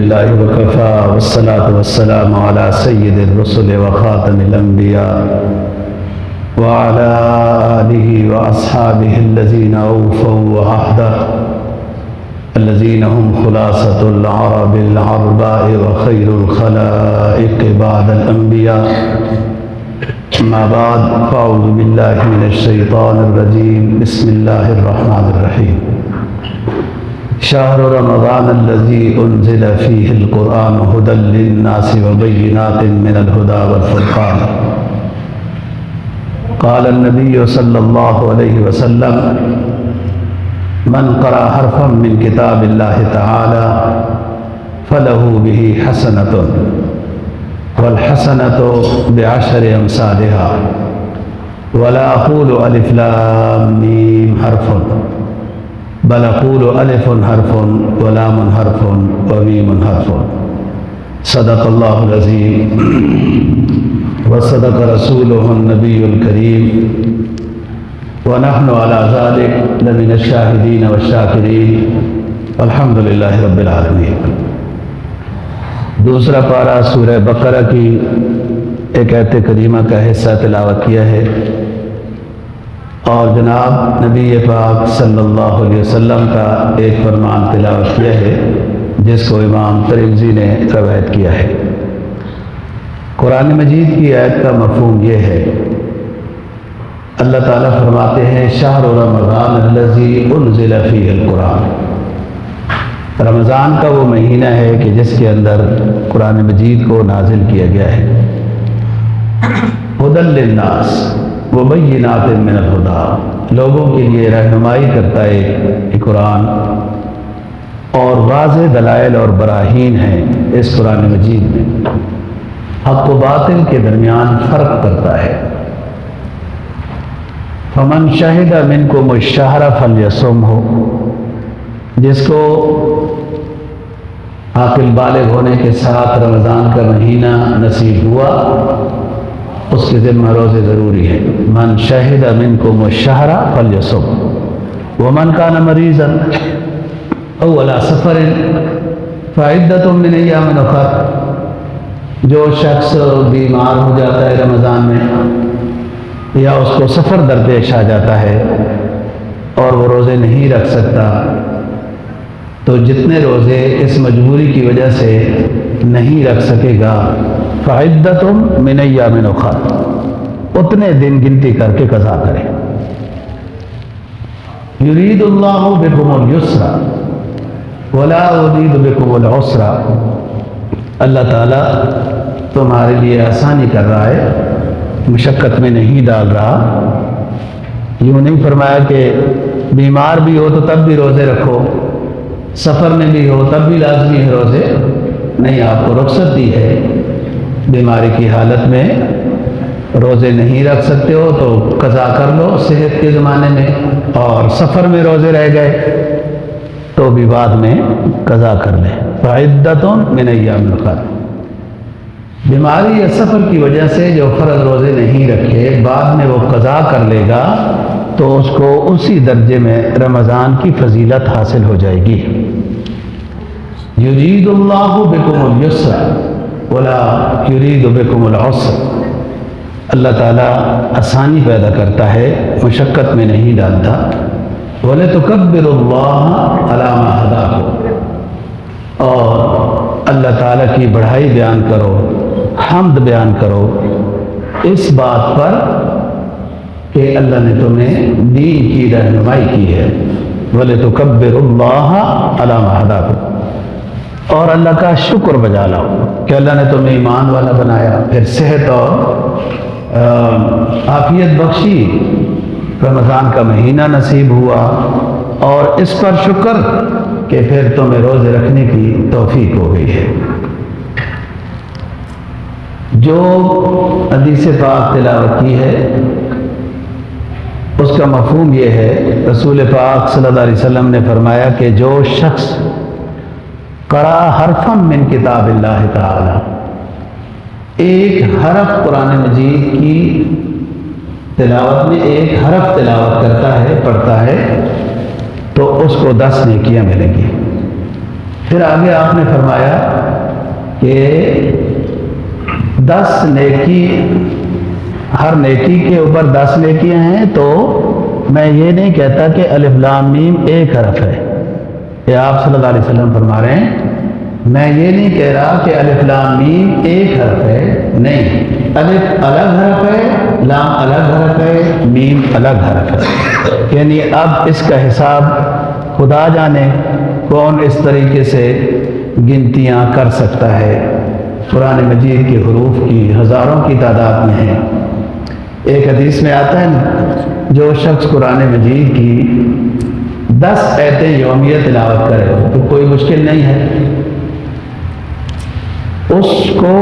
لله وكفى والصلاة والسلام على سيد الرسل وخاتم الأنبياء وعلى آله وأصحابه الذين أوفوا وعهده الذين هم خلاصة العرب العرباء وخير الخلائق بعد الأنبياء. أما بعد فأعوذ بالله من الشيطان الرجيم. بسم الله الرحمن الرحيم. شهر رمضان الذي أنزل فيه القرآن هدى للناس وبينات من الهدى والفرقان. قال النبي صلى الله عليه وسلم: من قرأ حرفا من كتاب الله تعالى فله به حسنة والحسنة بعشر أمثالها ولا أقول ألف لام ميم حرف بل أقول ألف حرف ولام حرف وميم حرف. صدق الله العظيم وصدق رسوله النبي الكريم ونحن على ذلك لمن الشاهدين والشاكرين الحمد للہ رب العالمین. دوسرا پارہ سورہ بقرہ کی ایک آیت کریمہ کا حصہ تلاوت کیا ہے اور جناب نبی پاک صلی اللہ علیہ وسلم کا ایک فرمان تلاوت کیا ہے جس کو امام ترمذی نے روایت کیا ہے. قرآن مجید کی آیت کا مفہوم یہ ہے، اللہ تعالیٰ فرماتے ہیں شہر رمضان الذی انزل فیہ القرآن. رمضان کا وہ مہینہ ہے کہ جس کے اندر قرآن مجید کو نازل کیا گیا ہے. ہدی للناس وبینات من الہدی، لوگوں کے لیے رہنمائی کرتا ہے یہ قرآن اور واضح دلائل اور براہین ہیں اس قرآن مجید میں. حق و باطل کے درمیان فرق کرتا ہے. فمن شہد منکم الشہر فلیصمہ، جس کو عاقل بالغ ہونے کے ساتھ رمضان کا مہینہ نصیب ہوا اس کے ذمہ روزے ضروری ہے. من شہد منکم الشہر فلیصم ومن کان مریضا او علی سفر فعدۃ من ایام اخر. جو شخص بیمار ہو جاتا ہے رمضان میں یا اس کو سفر درپیش آ جاتا ہے اور وہ روزے نہیں رکھ سکتا تو جتنے روزے اس مجبوری کی وجہ سے نہیں رکھ سکے گا فعدۃ من ایام اخر، اتنے دن گنتی کر کے قضا کرے. یرید اللہ بکم اليسر ولا یرید بکم العسر، اللہ تعالیٰ تمہارے لیے آسانی کر رہا ہے، مشقت میں نہیں ڈال رہا. یوں نہیں فرمایا کہ بیمار بھی ہو تو تب بھی روزے رکھو، سفر میں بھی ہو تب بھی لازمی ہے روزے. نہیں، آپ کو رخصت دی ہے. بیماری کی حالت میں روزے نہیں رکھ سکتے ہو تو قضا کر لو صحت کے زمانے میں، اور سفر میں روزے رہ گئے تو بھی بعد میں قضا کر لیں. فعدۃ من ایام اخر، بیماری یا سفر کی وجہ سے جو فرض روزے نہیں رکھے بعد میں وہ قضا کر لے گا تو اس کو اسی درجے میں رمضان کی فضیلت حاصل ہو جائے گی. یرید اللہ بکم اليسر ولا یرید بکم العسر، اللہ تعالیٰ آسانی پیدا کرتا ہے، مشقت میں نہیں ڈالتا. وَلِتُكَبِّرُوا اللَّهَ عَلَى مَا هَدَاكُمْ، اور اللہ تعالیٰ کی بڑائی بیان کرو، حمد بیان کرو اس بات پر کہ اللہ نے تمہیں دین کی رہنمائی کی ہے. وَلِتُكَبِّرُوا اللَّهَ عَلَى مَا هَدَاكُمْ، اور اللہ کا شکر بجا لاؤ کہ اللہ نے تمہیں ایمان والا بنایا، پھر صحت اور عافیت بخشی، رمضان کا مہینہ نصیب ہوا، اور اس پر شکر کہ پھر تمہیں روزے رکھنے کی توفیق ہو گئی ہے. جو حدیث پاک تلاوت کی ہے اس کا مفہوم یہ ہے، رسول پاک صلی اللہ علیہ وسلم نے فرمایا کہ جو شخص قرأ حرفا من کتاب اللہ تعالی، ایک حرف قرآن مجید کی تلاوت میں ایک حرف تلاوت کرتا ہے، پڑھتا ہے، تو اس کو 10 نیکیاں ملیں گی. پھر آگے آپ نے فرمایا کہ 10 نیکی، ہر نیکی کے اوپر 10 نیکیاں ہیں، تو میں یہ نہیں کہتا کہ الف لام میم ایک حرف ہے. یہ آپ صلی اللہ علیہ وسلم فرما رہے ہیں میں یہ نہیں کہہ رہا کہ الف لام میم ایک حرف ہے، نہیں، الف الگ حرف ہے، لام الگ حرف ہے، میم الگ حرف ہے. یعنی اب اس کا حساب خدا جانے کون اس طریقے سے گنتیاں کر سکتا ہے. قرآن مجید کے حروف کی ہزاروں کی تعداد میں ہیں. ایک حدیث میں آتا ہے نا، جو شخص قرآن مجید کی 10 آیتیں یومیہ تلاوت کرے تو کوئی مشکل نہیں ہے، اس کو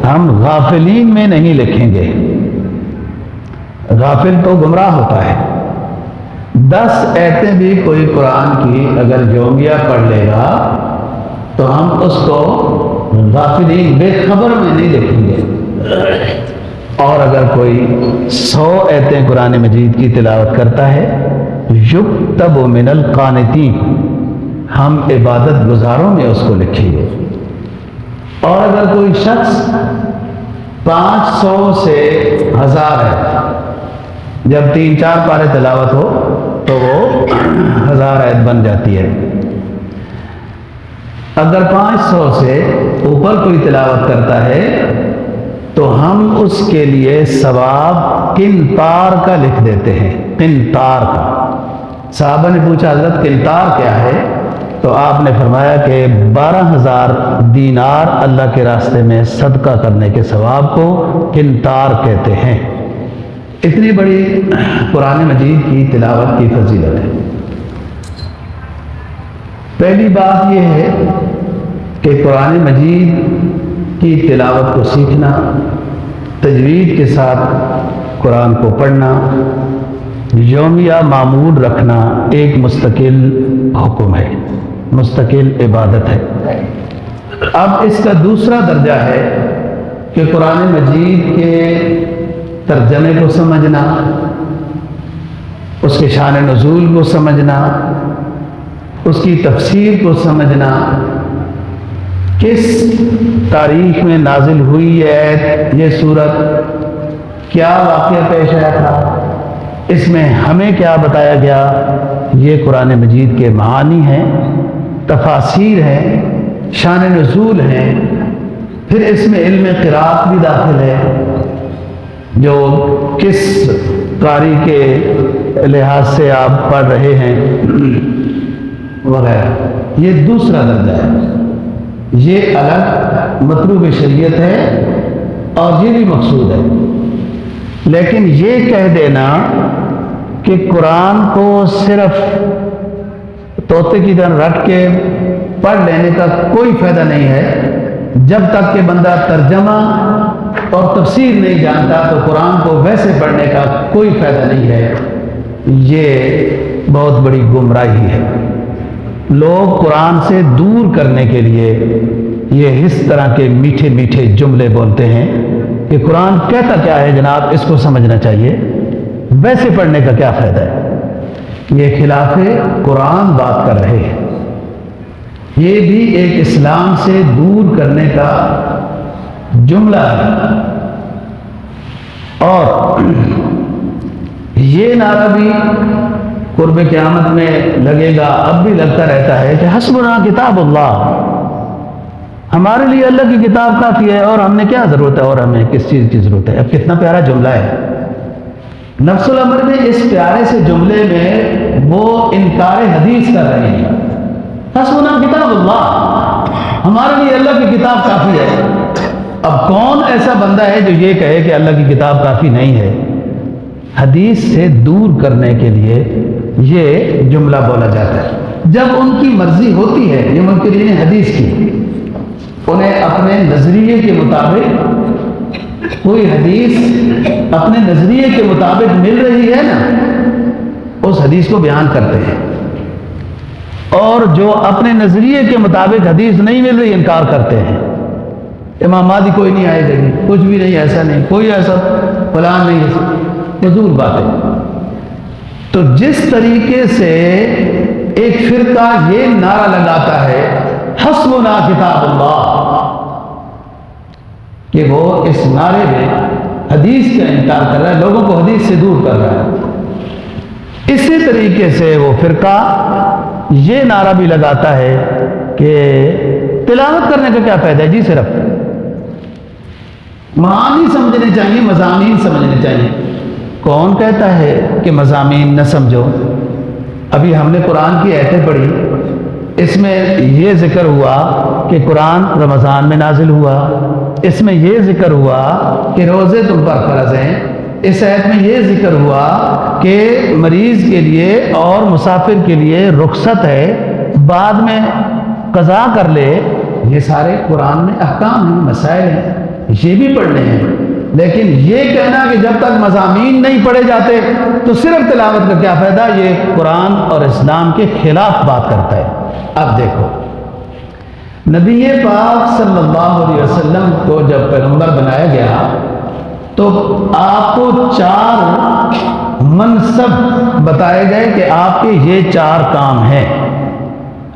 ہم غافلین میں نہیں لکھیں گے. غافل تو گمراہ ہوتا ہے. 10 آیتیں بھی کوئی قرآن کی اگر یومیہ پڑھ لے گا تو ہم اس کو غافلین بے خبر میں نہیں لکھیں گے. اور اگر کوئی 100 آیتیں قرآن مجید کی تلاوت کرتا ہے یکتب من القانتین، ہم عبادت گزاروں میں اس کو لکھیں گے. اور اگر کوئی شخص 500 سے 1000 ہے، جب 3-4 پارے تلاوت ہو تو وہ 1000 آیت بن جاتی ہے. اگر 500 سے اوپر کوئی تلاوت کرتا ہے تو ہم اس کے لیے ثواب قنطار کا لکھ دیتے ہیں. قنطار کا. صحابہ نے پوچھا حضرت قنطار کیا ہے؟ تو آپ نے فرمایا کہ 12,000 دینار اللہ کے راستے میں صدقہ کرنے کے ثواب کو قنطار کہتے ہیں. اتنی بڑی قرآن مجید کی تلاوت کی فضیلت ہے. پہلی بات یہ ہے کہ قرآن مجید کی تلاوت کو سیکھنا، تجوید کے ساتھ قرآن کو پڑھنا، یومیہ معمول رکھنا ایک مستقل حکم ہے، مستقل عبادت ہے. اب اس کا دوسرا درجہ ہے کہ قرآن مجید کے ترجمے کو سمجھنا، اس کے شان نزول کو سمجھنا، اس کی تفسیر کو سمجھنا، کس تاریخ میں نازل ہوئی ہے یہ سورت، کیا واقعہ پیش آیا تھا، اس میں ہمیں کیا بتایا گیا. یہ قرآن مجید کے معانی ہیں، تفاسیر ہیں، شان نزول ہیں. پھر اس میں علم قرات بھی داخل ہے، جو کس قاری کے لحاظ سے آپ پڑھ رہے ہیں وغیرہ. یہ دوسرا درجہ ہے. یہ الگ مطلوب شریعت ہے اور یہ بھی مقصود ہے. لیکن یہ کہہ دینا کہ قرآن کو صرف طوطے کی طرح رٹ کے پڑھ لینے کا کوئی فائدہ نہیں ہے. جب تک کہ بندہ ترجمہ اور تفسیر نہیں جانتا تو قرآن کو ویسے پڑھنے کا کوئی فائدہ نہیں ہے. یہ بہت بڑی گمراہی ہے. لوگ قرآن سے دور کرنے کے لیے یہ اس طرح کے میٹھے میٹھے جملے بولتے ہیں کہ قرآن کہتا کیا ہے جناب، اس کو سمجھنا چاہیے، ویسے پڑھنے کا کیا فائدہ ہے. یہ خلاف قرآن بات کر رہے ہیں. یہ بھی ایک اسلام سے دور کرنے کا جملہ ہے. اور یہ نعرہ بھی قرب قیامت میں لگے گا، اب بھی لگتا رہتا ہے کہ حسبنا کتاب اللہ، ہمارے لیے اللہ کی کتاب کافی ہے، اور ہم نے کیا ضرورت ہے، اور ہمیں کس چیز کی ضرورت ہے. اب کتنا پیارا جملہ ہے. نفس الامر میں اس پیارے سے جملے میں وہ انکار حدیث کر رہے ہیں. حسبنا کتاب اللہ، ہمارے لیے اللہ کی کتاب کافی ہے. اب کون ایسا بندہ ہے جو یہ کہے کہ اللہ کی کتاب کافی نہیں ہے؟ حدیث سے دور کرنے کے لیے یہ جملہ بولا جاتا ہے. جب ان کی مرضی ہوتی ہے، یہ منکرین حدیث کی، انہیں اپنے نظریے کے مطابق کوئی حدیث اپنے نظریے کے مطابق مل رہی ہے نا، اس حدیث کو بیان کرتے ہیں. اور جو اپنے نظریے کے مطابق حدیث نہیں مل رہی انکار کرتے ہیں. امام مہدی کوئی نہیں آئے گا، کچھ بھی نہیں، ایسا نہیں، کوئی ایسا فلان نہیں، فضول بات ہے. تو جس طریقے سے ایک فرقہ یہ نعرہ لگاتا ہے حسبنا کتاب اللہ، کہ وہ اس نعرے میں حدیث کا انکار کر رہا ہے، لوگوں کو حدیث سے دور کر رہا ہے۔ اسی طریقے سے وہ فرقہ یہ نعرہ بھی لگاتا ہے کہ تلاوت کرنے کا کیا فائدہ ہے جی، صرف معانی سمجھنے چاہیے، مضامین سمجھنے چاہیے۔ کون کہتا ہے کہ مضامین نہ سمجھو؟ ابھی ہم نے قرآن کی آیتیں پڑھی، اس میں یہ ذکر ہوا کہ قرآن رمضان میں نازل ہوا، اس میں یہ ذکر ہوا کہ روزے تم پر فرض ہیں، اس آیت میں یہ ذکر ہوا کہ مریض کے لیے اور مسافر کے لیے رخصت ہے، بعد میں قضا کر لے۔ یہ سارے قرآن میں احکام ہیں، مسائل ہیں، یہ بھی پڑھنے ہیں۔ لیکن یہ کہنا کہ جب تک مضامین نہیں پڑھے جاتے تو صرف تلاوت کا کیا فائدہ، یہ قرآن اور اسلام کے خلاف بات کرتا ہے۔ اب دیکھو، نبی پاک صلی اللہ علیہ وسلم کو جب پیغمبر بنایا گیا تو آپ کو 4 منصب بتائے گئے کہ آپ کے یہ 4 کام ہیں۔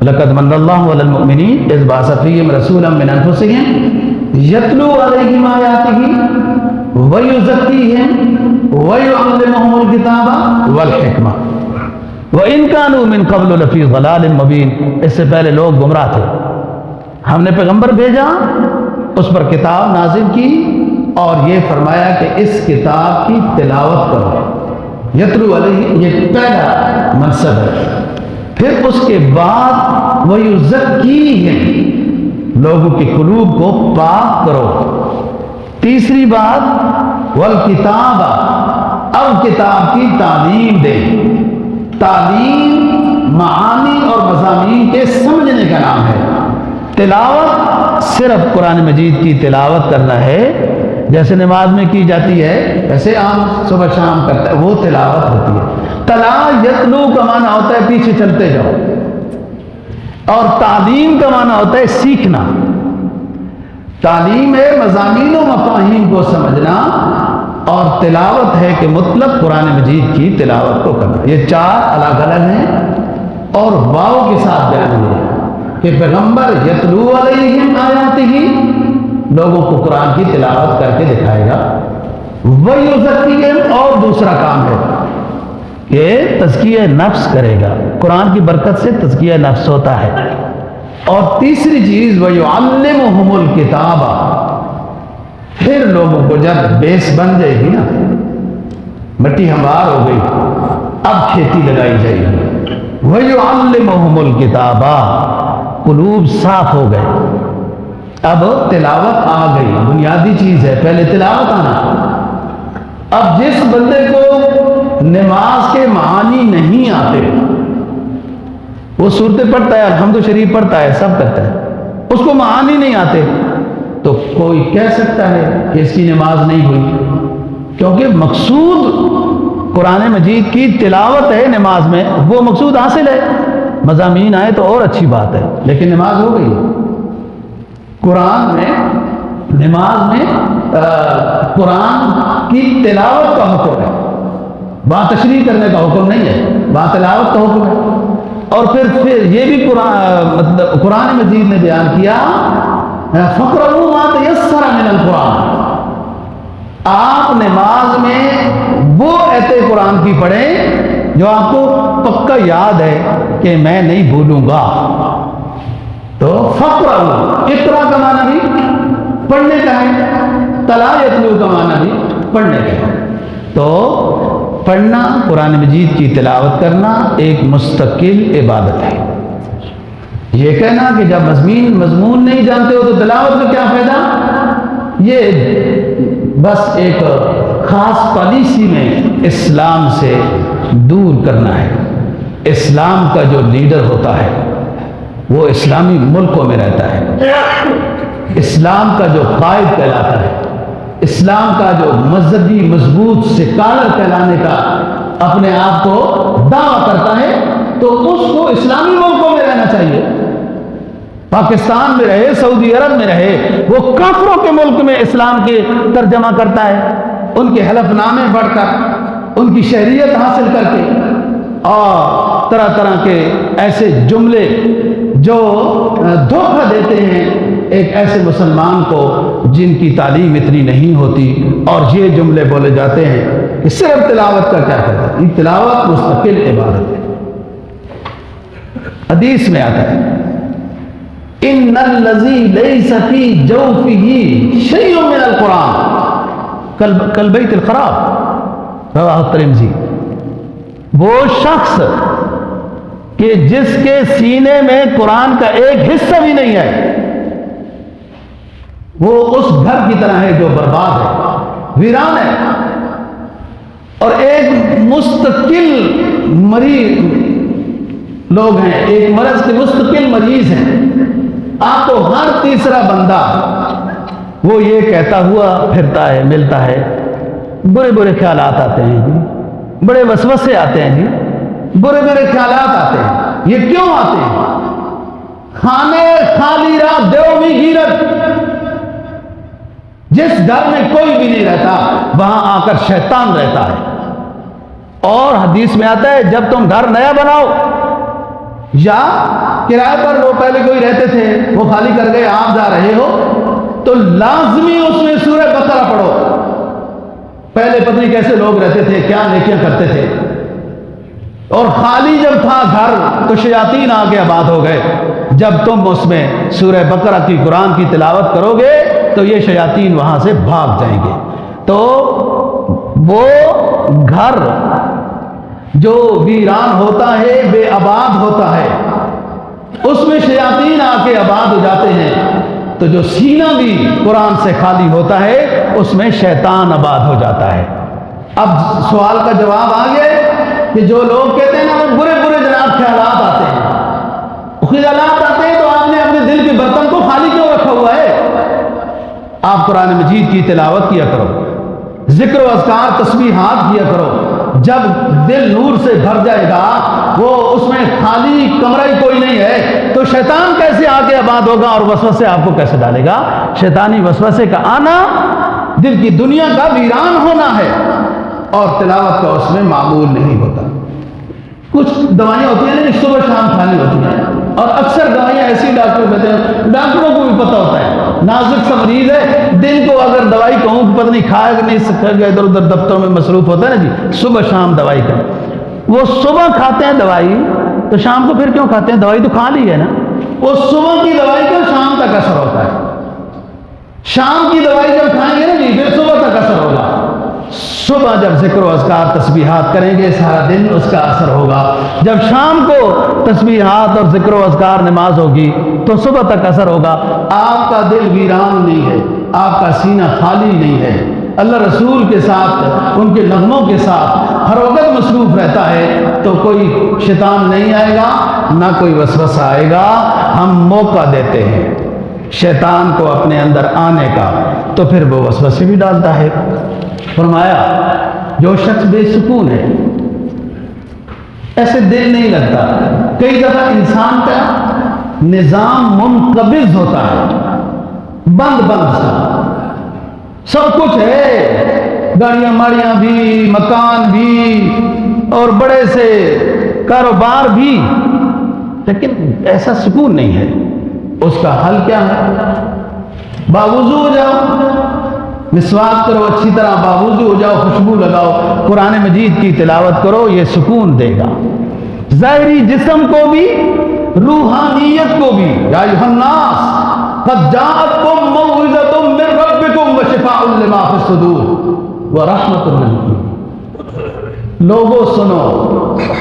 لَقَدْ مَنَّ اللَّهُ عَلَى الْمُؤْمِنِينَ إِذْ بَعَثَ فِيهِمْ رَسُولًا مِّنْ أَنفُسِهِمْ يَتْلُو عَلَيْهِمْ آيَاتِهِ وَيُزَكِّيهِمْ وَيُعَلِّمُهُمُ الْكِتَابَ وَالْحِكْمَةَ وَإِنْ كَانُوا مِنْ قَبْلُ لَفِي ضَلَالٍ مُبِينٍ۔ اس سے پہلے لوگ گمراہ تھے، ہم نے پیغمبر بھیجا، اس پر کتاب نازل کی اور یہ فرمایا کہ اس کتاب کی تلاوت کرو۔ یتلو علیہ، یہ پہلا منصب ہے۔ پھر اس کے بعد وَيُزَكِّيهِمْ، لوگوں کے قلوب کو پاک کرو۔ تیسری بات وَالْكِتَابَ، اب کتاب کی تعلیم دے۔ تعلیم معانی اور مضامین کے سمجھنے کا نام ہے۔ تلاوت صرف قرآن مجید کی تلاوت کرنا ہے، جیسے نماز میں کی جاتی ہے ویسے عام صبح شام کرتا ہے، وہ تلاوت ہوتی ہے۔ تلا یتلو کا معنی ہوتا ہے پیچھے چلتے جاؤ، اور تعلیم کا معنی ہوتا ہے سیکھنا۔ تعلیم ہے مضامین و مفاہیم کو سمجھنا، اور تلاوت ہے کہ مطلق قرآن مجید کی تلاوت کو کرنا۔ یہ 4 الگ الگ ہیں اور واو کے ساتھ بیان ہوئے ہیں کہ پیغمبر یتلو علیہم آیاتہ، لوگوں کو قرآن کی تلاوت کر کے دکھائے گا۔ وَيُزَكِّيهِمْ، اور دوسرا کام ہے کہ تزکیہ نفس کرے گا، قرآن کی برکت سے تزکیہ نفس ہوتا ہے۔ اور تیسری چیز وَيُعَلِّمُهُمُ الْكِتَابَ، پھر لوگوں کو جب بیس بن جائے گی نا، مٹی ہموار ہو گئی، اب کھیتی لگائی جائے گی۔ وَيُعَلِّمُهُمُ الْكِتَابَ، قلوب صاف ہو گئے، اب تلاوت آ گئی، بنیادی چیز ہے، پہلے تلاوت آنا۔ اب جس بندے کو نماز کے معانی نہیں آتے، وہ صورتیں پڑھتا ہے، الحمد شریف پڑھتا ہے، سب کرتا ہے، اس کو معانی نہیں آتے، تو کوئی کہہ سکتا ہے کہ اس کی نماز نہیں ہوئی، کیونکہ مقصود قرآن مجید کی تلاوت ہے نماز میں، وہ مقصود حاصل ہے۔ مضامین آئے تو اور اچھی بات ہے، لیکن نماز ہو گئی۔ قرآن میں، نماز میں قرآن کی تلاوت کا حکم ہے، وہاں تشریح کرنے کا حکم نہیں ہے، وہاں تلاوت کا حکم ہے۔ اور پھر یہ بھی قرآن مجید نے بیان کیا فَقْرَؤُوا مَا تَيَسَّرَ مِنَ الْقُرْآنِ، آپ نماز میں وہ آیتیں قرآن کی پڑھیں جو آپ کو پکا یاد ہے کہ میں نہیں بھولوں گا۔ تو فَقْرَؤُوا، اقرا کا معنی بھی پڑھنے کا ہے، تلا یتلو کا معنی بھی پڑھنے کا ہے۔ تو پڑھنا، قرآن مجید کی تلاوت کرنا ایک مستقل عبادت ہے۔ یہ کہنا کہ جب مضمون نہیں جانتے ہو تو تلاوت کا کیا فائدہ، یہ بس ایک خاص پالیسی میں اسلام سے دور کرنا ہے۔ اسلام کا جو لیڈر ہوتا ہے وہ اسلامی ملکوں میں رہتا ہے، اسلام کا جو قائد کہلاتا ہے، اسلام کا جو مذہبی مضبوط سکالر کہلانے کا اپنے آپ کو دعویٰ کرتا ہے، تو اس کو اسلامی ملکوں میں رہنا چاہیے۔ پاکستان میں رہے، سعودی عرب میں رہے، وہ کافروں کے ملک میں اسلام کے ترجمہ کرتا ہے، ان کے حلف نامے پڑھ کر، ان کی شہریت حاصل کر کے، اور طرح طرح کے ایسے جملے جو دھوکہ دیتے ہیں ایک ایسے مسلمان کو جن کی تعلیم اتنی نہیں ہوتی، اور یہ جملے بولے جاتے ہیں کہ صرف تلاوت کا کیا فائدہ، یہ تلاوت مستقل عبادت ہے۔ حدیث میں آتا ہے ان الذی لیس فی جوفہ شیء من القرآن کالبیت الخراب، رواہ الترمذی۔ وہ شخص کہ جس کے سینے میں قرآن کا ایک حصہ بھی نہیں ہے، وہ اس گھر کی طرح ہے جو برباد ہے، ویران ہے، اور ایک مستقل مریض لوگ ہیں، ایک مرض کے مستقل مریض ہیں۔ آپ کو ہر تیسرا بندہ وہ یہ کہتا ہوا پھرتا ہے، ملتا ہے، برے برے خیالات آتے ہیں جی، بڑے وسوسے آتے ہیں جی، برے برے خیالات آتے ہیں۔ یہ کیوں آتے ہیں؟ کھانے خالی رات دیو بھی گیرت، جس گھر میں کوئی بھی نہیں رہتا وہاں آ کر شیطان رہتا ہے۔ اور حدیث میں آتا ہے جب تم گھر نیا بناؤ یا کرائے پر وہ پہلے کوئی رہتے تھے وہ خالی کر گئے، آپ جا رہے ہو تو لازمی اس میں سورہ بقرہ پڑھو۔ پہلے پتہ نہیں کیسے لوگ رہتے تھے، کیا نیکیاں کرتے تھے، اور خالی جب تھا گھر تو شیاطین آ کے آباد ہو گئے۔ جب تم اس میں سورہ بقرہ کی قرآن کی تلاوت کرو گے تو یہ شیاطین وہاں سے بھاگ جائیں گے۔ تو وہ گھر جو ویران ہوتا ہے، بے آباد ہوتا ہے، اس میں شیاطین آ کے آباد ہو جاتے ہیں، تو جو سینہ بھی قرآن سے خالی ہوتا ہے اس میں شیطان آباد ہو جاتا ہے۔ اب سوال کا جواب آ گیا کہ جو لوگ کہتے ہیں نا وہ برے برے جناب خیالات آتے ہیں، خیالات آتے ہیں، تو آپ نے اپنے دل کے برتن کو خالی کیوں رکھا ہوا ہے؟ آپ قرآن مجید کی تلاوت کیا کرو، ذکر و اذکار تسبیحات کیا کرو۔ جب دل نور سے بھر جائے گا، وہ اس میں خالی کمرہ ہی کوئی نہیں ہے، تو شیطان کیسے آ کے آباد ہوگا اور وسوسے آپ کو کیسے ڈالے گا؟ شیطانی وسوسے کا آنا دل کی دنیا کا ویران ہونا ہے، اور تلاوت کا اس میں معمول نہیں ہوتا۔ کچھ دوائیاں ہوتی ہیں نا صبح شام کھانی ہوتی ہیں، اور اکثر دوائیاں ایسی ڈاکٹر کہتے ہیں، ڈاکٹروں کو بھی پتہ ہوتا ہے نازک سا مریض ہے، دن کو اگر دوائی کہوں کہ پتہ نہیں کھائے گا نہیں سکتا گا، ادھر ادھر دفتروں میں مصروف ہوتا ہے نا جی، صبح شام دوائی کا، وہ صبح کھاتے ہیں دوائی تو شام کو پھر کیوں کھاتے ہیں؟ دوائی تو کھا لی ہے نا، وہ صبح کی دوائی کا شام تک اثر ہوتا ہے، شام کی دوائی جب کھائیں گے نا جی پھر صبح تک اثر ہوگا۔ صبح جب ذکر و اذکار تسبیحات کریں گے سارا دن اس کا اثر ہوگا، جب شام کو تسبیحات اور ذکر و اذکار نماز ہوگی تو صبح تک اثر ہوگا۔ آپ کا دل ویران نہیں ہے، آپ کا سینہ خالی نہیں ہے، اللہ رسول کے ساتھ ان کے نغموں کے ساتھ ہر وقت مصروف رہتا ہے، تو کوئی شیطان نہیں آئے گا، نہ کوئی وسوسہ آئے گا۔ ہم موقع دیتے ہیں شیطان کو اپنے اندر آنے کا، تو پھر وہ وسوسے بھی ڈالتا ہے۔ فرمایا جو شخص بے سکون ہے، ایسے دل نہیں لگتا، کئی دفعہ انسان کا نظام منقبض ہوتا ہے، بند بند سا، سب کچھ ہے، گاڑیاں ماڑیاں بھی، مکان بھی، اور بڑے سے کاروبار بھی، لیکن ایسا سکون نہیں ہے۔ اس کا حل کیا ہے؟ باوضو ہو جاؤ، مسواک کرو، اچھی طرح باوضو ہو جاؤ، خوشبو لگاؤ، قرآن مجید کی تلاوت کرو، یہ سکون دے گا ظاہری جسم کو بھی، روحانیت کو بھی۔ یا ایھا الناس قد جاءتکم موعظۃ من ربکم وشفاء لما فی الصدور ورحمۃ للمؤمنین۔ لوگوں سنو،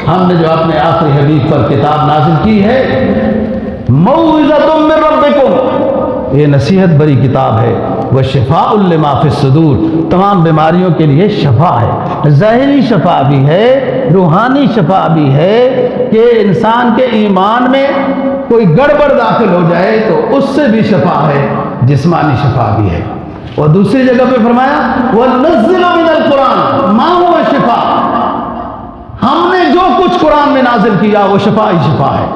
ہم نے جو اپنے آخری حبیب پر کتاب نازل کی ہے، موعظۃ من ربکم، یہ نصیحت بری کتاب ہے، وشفاء لما فی الصدور، تمام بیماریوں کے لیے شفا ہے، ظاہری شفا بھی ہے، روحانی شفا بھی ہے، کہ انسان کے ایمان میں کوئی گڑبڑ داخل ہو جائے تو اس سے بھی شفا ہے، جسمانی شفا بھی ہے۔ اور دوسری جگہ پہ فرمایا وَنَزِّلُ مِنَ الْقُرْآنِ مَا هُوَ شِفَاءٌ، ہم نے جو کچھ قرآن میں نازل کیا وہ شفا ہی شفا ہے،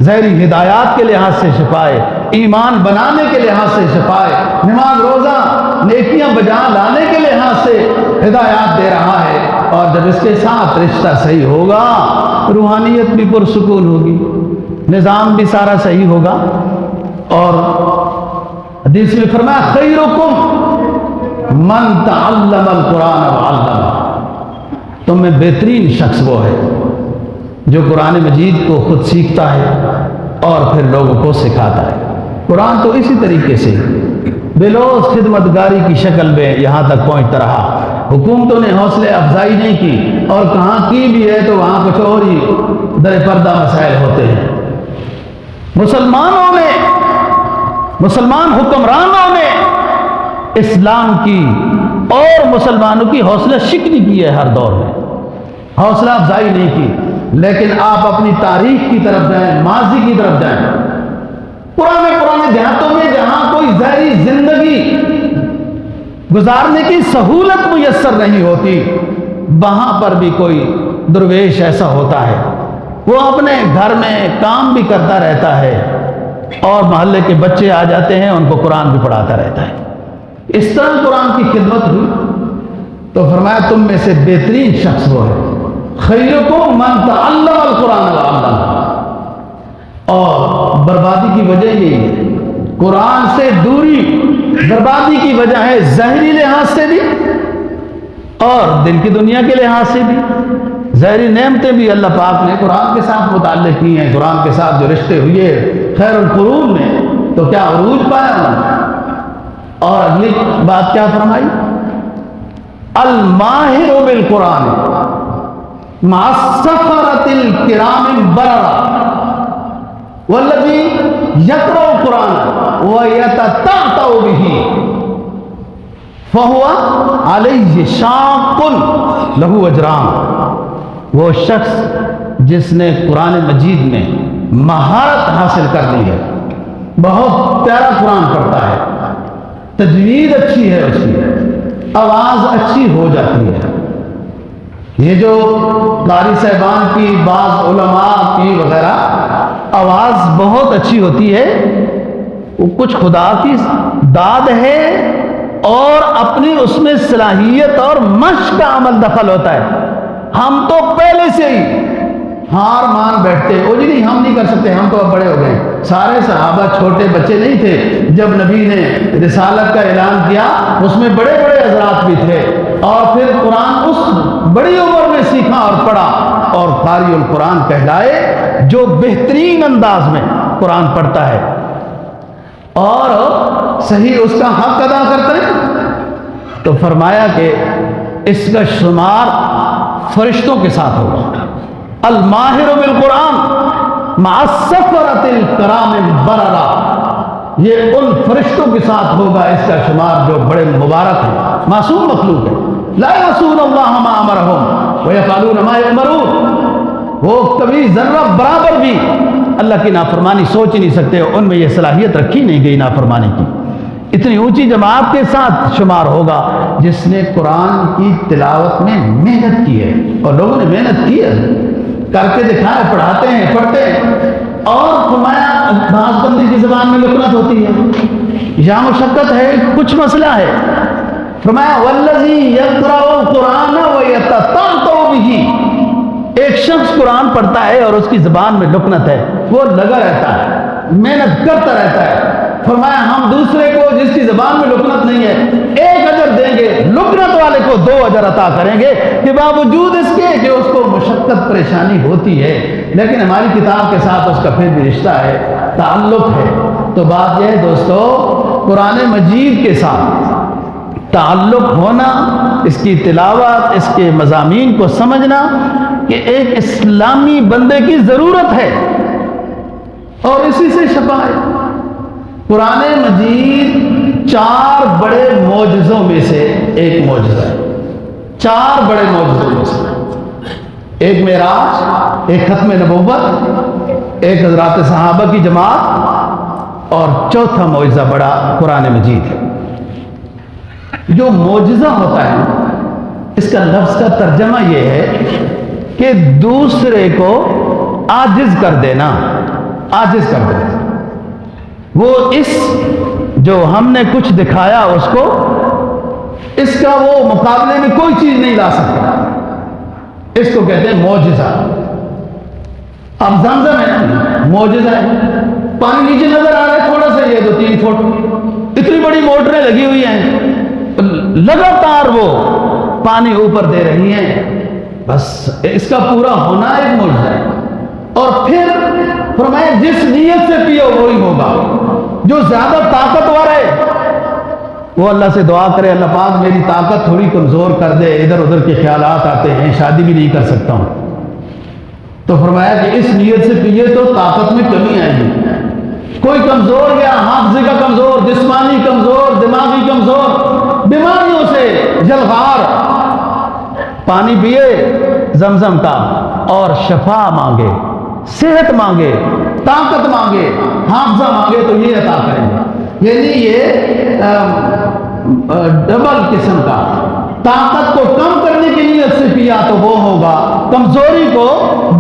ظاہری ہدایات کے لحاظ سے شفا ہے، ایمان بنانے کے لحاظ سے شفا ہے، نماز روزہ نیکیاں بجا لانے کے لحاظ سے ہدایات دے رہا ہے، اور جب اس کے ساتھ رشتہ صحیح ہوگا روحانیت بھی پرسکون ہوگی، نظام بھی سارا صحیح ہوگا۔ اور حدیث میں فرمایا خیرکم من تعلم القرآن وعلمہ، تم میں بہترین شخص وہ ہے جو قرآن مجید کو خود سیکھتا ہے اور پھر لوگوں کو سکھاتا ہے۔ قرآن تو اسی طریقے سے بلوز خدمتگاری کی شکل میں یہاں تک پہنچتا رہا، حکومتوں نے حوصلے افزائی نہیں کی، اور کہاں کی بھی ہے تو وہاں کچھ اور ہی در پردہ مسائل ہوتے ہیں۔ مسلمانوں نے، مسلمان حکمرانوں نے اسلام کی اور مسلمانوں کی حوصلہ شکنی کی ہے، ہر دور میں حوصلہ افزائی نہیں کی۔ لیکن آپ اپنی تاریخ کی طرف جائیں، ماضی کی طرف جائیں، پرانے دیہاتوں میں جہاں کوئی ظاہری زندگی گزارنے کی سہولت میسر نہیں ہوتی، وہاں پر بھی کوئی درویش ایسا ہوتا ہے، وہ اپنے گھر میں کام بھی کرتا رہتا ہے اور محلے کے بچے آ جاتے ہیں، ان کو قرآن بھی پڑھاتا رہتا ہے۔ اس طرح قرآن کی خدمت ہوئی تو فرمایا تم میں سے بہترین شخص وہ ہے خیرکم من تعلم القرآن وعلمہ۔ اور بربادی کی وجہ یہی ہے، قرآن سے دوری بربادی کی وجہ ہے، ظاہری لحاظ سے بھی اور دل کی دنیا کے لحاظ سے بھی۔ ظاہری نعمتیں بھی اللہ پاک نے قرآن کے ساتھ متعلق کی ہیں، قرآن کے ساتھ جو رشتے ہوئے خیر القرون میں تو کیا عروج پایا انہوں نے۔ اور اگلی بات کیا فرمائی؟ الماہر بالقرآن مع السفرۃ الکرام البررہ والذی یقرأ القرآن ویتتعتع بہ فہو علیہ شاق لہ اجران۔ وہ شخص جس نے قرآن مجید میں مہارت حاصل کر لی ہے، بہت پیارا قرآن پڑھتا ہے، تجوید اچھی ہے، اس کی آواز اچھی ہو جاتی ہے۔ یہ جو قاری صاحبان کی، بعض علماء کی وغیرہ آواز بہت اچھی ہوتی ہے، وہ کچھ خدا کی داد ہے اور اپنی اس میں صلاحیت اور مشق کا عمل دخل ہوتا ہے۔ ہم تو پہلے سے ہی ہار مان بیٹھتے ہیں، وہ جی نہیں ہم نہیں کر سکتے، ہم تو اب بڑے ہو گئے۔ سارے صحابہ چھوٹے بچے نہیں تھے جب نبی نے رسالت کا اعلان کیا، اس میں بڑے بڑے حضرات بھی تھے، اور پھر قرآن اس بڑی عمر میں سیکھا اور پڑھا، اور قاری القرآن کہلائے جو بہترین انداز میں قرآن پڑھتا ہے اور صحیح اس کا حق ادا کرتا ہے۔ تو فرمایا کہ اس کا شمار فرشتوں کے ساتھ ہوگا۔ الماہر بالقرآن مع السفرۃ الکرام البررہ، یہ ان فرشتوں کے ساتھ ہوگا اس کا شمار جو بڑے مبارک ہیں، معصوم مخلوق ہے۔ لا یعصون اللہ ما امرہم ویفعلون ما یؤمرون، وہ کبھی ذرہ برابر بھی اللہ کی نافرمانی سوچ ہی نہیں سکتے، ان میں یہ صلاحیت رکھی نہیں گئی نافرمانی کی۔ اتنی اونچی جماعت کے ساتھ شمار ہوگا جس نے قرآن کی تلاوت میں محنت کی ہے، اور لوگوں نے محنت کی ہے، کر کے دکھائے، پڑھاتے ہیں، پڑھتے ہیں۔ اور فرمایا بعض بندی کی زبان میں لکنت ہوتی ہے یا مشقت ہے، کچھ مسئلہ ہے، فرمایا والذی یقرأ القرآن ویتتعتع بہ، ایک شخص قرآن پڑھتا ہے اور اس کی زبان میں لکنت ہے، وہ لگا رہتا ہے، محنت کرتا رہتا ہے۔ فرمایا ہم دوسرے کو جس کی زبان میں لکنت نہیں ہے 1 اجر دیں گے، لکنت والے کو 2 اجر عطا کریں گے، کہ باوجود اس کے کہ اس کو مشقت پریشانی ہوتی ہے، لیکن ہماری کتاب کے ساتھ اس کا پھر بھی رشتہ ہے، تعلق ہے۔ تو بات یہ ہے دوستو، قرآن مجید کے ساتھ تعلق ہونا، اس کی تلاوت، اس کے مضامین کو سمجھنا کہ ایک اسلامی بندے کی ضرورت ہے، اور اسی سے شفا ہے۔ قرآن مجید 4 بڑے معجزوں میں سے ایک معجزہ ہے، 4 بڑے معجزوں میں سے ایک معراج، ایک ختم نبوت، ایک حضرات صحابہ کی جماعت، اور چوتھا معجزہ بڑا قرآن مجید ہے۔ جو معجزہ ہوتا ہے اس کا لفظ کا ترجمہ یہ ہے کہ دوسرے کو عاجز کر دینا، عاجز کر دینا۔ وہ اس جو ہم نے کچھ دکھایا اس کو، اس کا وہ مقابلے میں کوئی چیز نہیں لا سکتا، اس کو کہتے ہیں معجزہ۔ اب زمزم ہے نا، معجزہ ہے، پانی نیچے نظر آ رہا ہے تھوڑا سا، یہ 2-3 فٹ، اتنی بڑی موٹریں لگی ہوئی ہیں، لگاتار وہ پانی اوپر دے رہی ہیں، بس اس کا پورا ہونا ایک معجزہ ہے۔ اور پھر فرمایا جس نیت سے پیو وہی ہوگا، جو زیادہ طاقتور ہے وہ اللہ سے دعا کرے، اللہ پاک میری طاقت تھوڑی کمزور کر دے، ادھر ادھر کے خیالات آتے ہیں، شادی بھی نہیں کر سکتا ہوں، تو فرمایا کہ اس نیت سے پیے تو طاقت میں کمی آئے گی۔ کوئی کمزور گیا، حافظے کا کمزور، جسمانی کمزور، دماغی کمزور، بیماریوں سے جلغار، پانی پیے زمزم کا اور شفا مانگے، صحت مانگے، طاقت مانگے، حافظہ مانگے تو یہ عطا کریں گے۔ یعنی یہ ڈبل قسم کا، طاقت کو کم کرنے کی نیت سے پیا تو وہ ہوگا، کمزوری کو